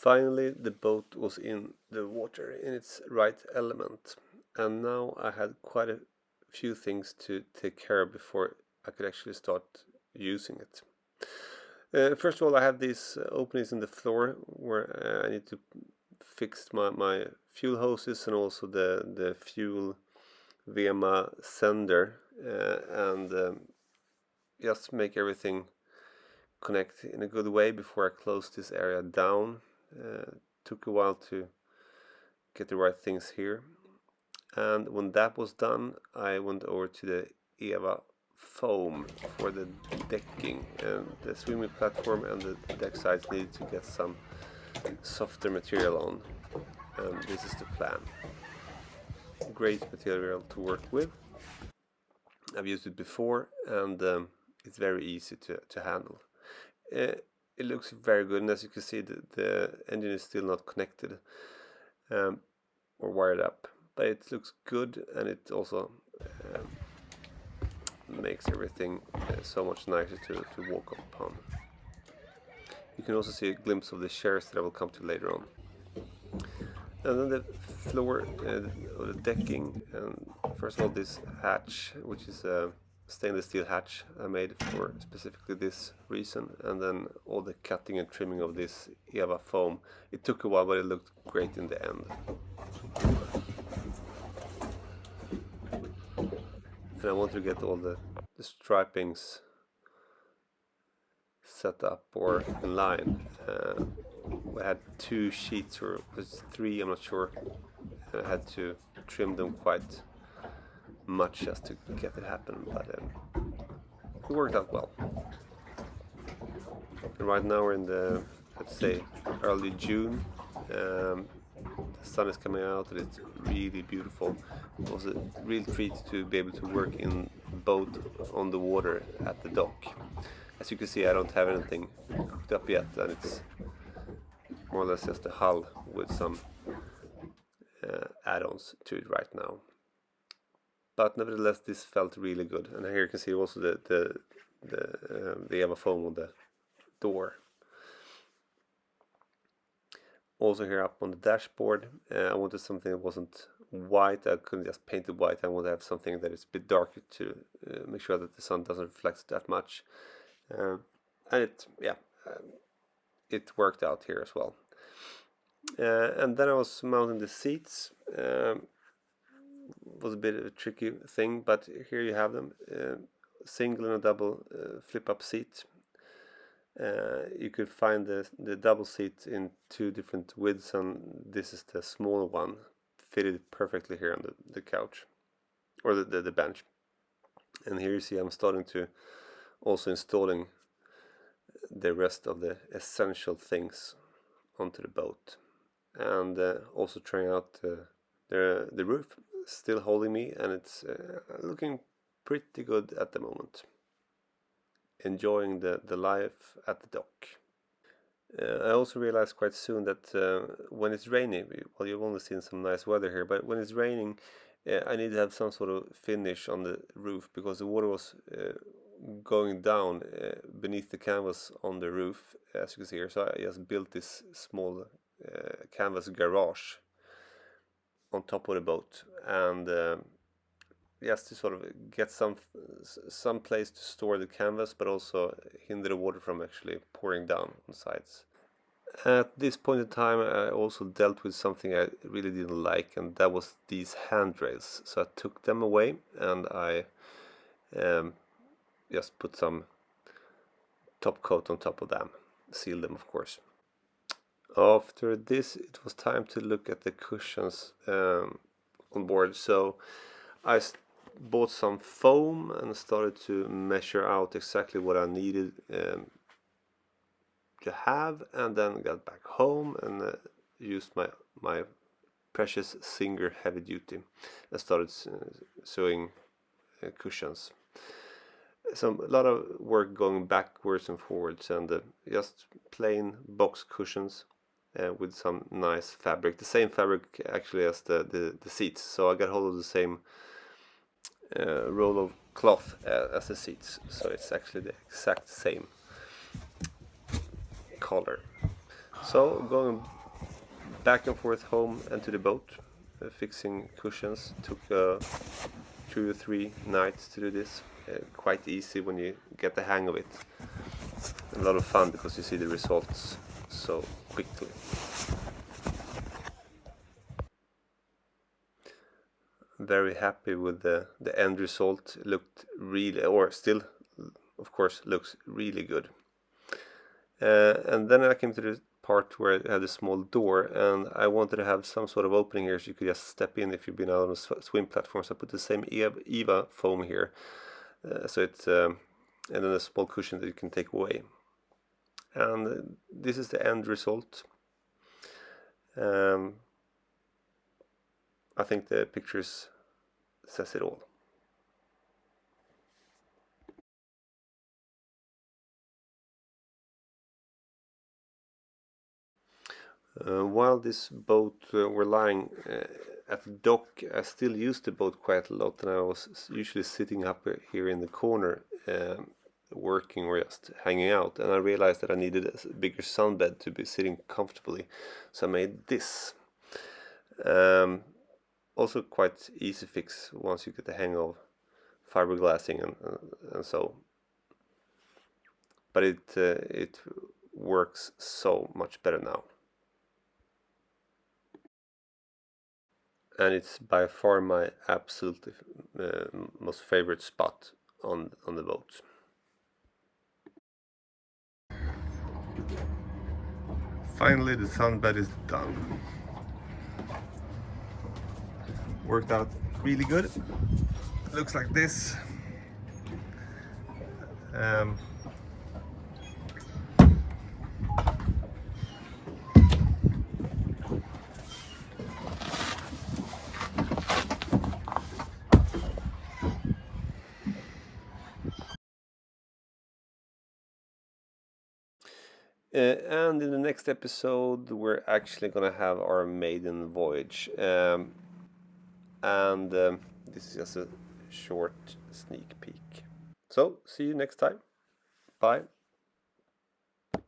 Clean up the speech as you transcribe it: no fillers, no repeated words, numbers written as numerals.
Finally, the boat was in the water in its right element, and now I had quite a few things to take care of before I could actually start using it. First of all, I have these openings in the floor where I need to fix my fuel hoses and also the fuel VMA sender, and just make everything connect in a good way before I close this area down. Took a while to get the right things here, and when that was done I went over to the EVA foam for the decking, and the swimming platform and the deck sides needed to get some softer material on, and this is the plan. Great material to work with. I've used it before, and it's very easy to handle. It looks very good, and as you can see the engine is still not connected or wired up, but it looks good, and it also makes everything so much nicer to walk upon. You can also see a glimpse of the shares that I will come to later on. And then the floor or the decking, and first of all this hatch, which is a stainless steel hatch I made for specifically this reason, and then all the cutting and trimming of this EVA foam. It took a while, but it looked great in the end. And I want to get all the stripings set up or in line. We had 2 sheets, or was 3, I'm not sure. I had to trim them quite much just to get it happen, but it worked out well. And right now we're in the, let's say, early June. The sun is coming out and it's really beautiful. It was a real treat to be able to work in boat on the water at the dock. As you can see, I don't have anything hooked up yet, and it's more or less just a hull with some add-ons to it right now. But nevertheless, this felt really good, and here you can see also the EVA foam on the door. Also here up on the dashboard, I wanted something that wasn't white. I couldn't just paint it white. I want to have something that is a bit darker to make sure that the sun doesn't reflect that much. And it worked out here as well. And then I was mounting the seats. Was a bit of a tricky thing, but here you have them, single and a double flip-up seat. You could find the double seat in 2 different widths, and this is the smaller one, fitted perfectly here on the couch, or the bench. And here you see I'm starting to also installing the rest of the essential things onto the boat, and also trying out the roof. Still holding me, and it's looking pretty good at the moment. Enjoying the life at the dock. I also realized quite soon that when it's raining, well, you've only seen some nice weather here, but when it's raining, I need to have some sort of finish on the roof, because the water was going down beneath the canvas on the roof, as you can see here. So I just built this small canvas garage on top of the boat, and just to sort of get some place to store the canvas, but also hinder the water from actually pouring down on sides. At this point in time, I also dealt with something I really didn't like, and that was these handrails. So I took them away, and I just put some top coat on top of them, sealed them, of course. After this, it was time to look at the cushions on board. So I bought some foam and started to measure out exactly what I needed to have, and then got back home and used my precious Singer heavy duty and started sewing cushions. So a lot of work going backwards and forwards, and just plain box cushions with some nice fabric, the same fabric actually as the seats. So I got hold of the same roll of cloth as the seats, so it's actually the exact same color. So going back and forth home and to the boat, fixing cushions. Took 2 or 3 nights to do this. Quite easy when you get the hang of it. A lot of fun because you see the results so quickly. Very happy with the end result. Looked really, or still of course looks really good. And then I came to the part where it had a small door, and I wanted to have some sort of opening here so you could just step in if you've been out on a swim platform. So I put the same Eva foam here, so it's and then a small cushion that you can take away. And this is the end result. I think the pictures says it all. While this boat were lying at the dock, I still used the boat quite a lot, and I was usually sitting up here in the corner working or just hanging out, and I realized that I needed a bigger sunbed to be sitting comfortably, so I made this. Also quite easy fix once you get the hang of fiberglassing and so, but it works so much better now. And it's by far my absolute most favorite spot on the boat. Finally, the sunbed is done. Worked out really good. Looks like this. And in the next episode, we're actually gonna have our maiden voyage. This is just a short sneak peek. So, see you next time. Bye.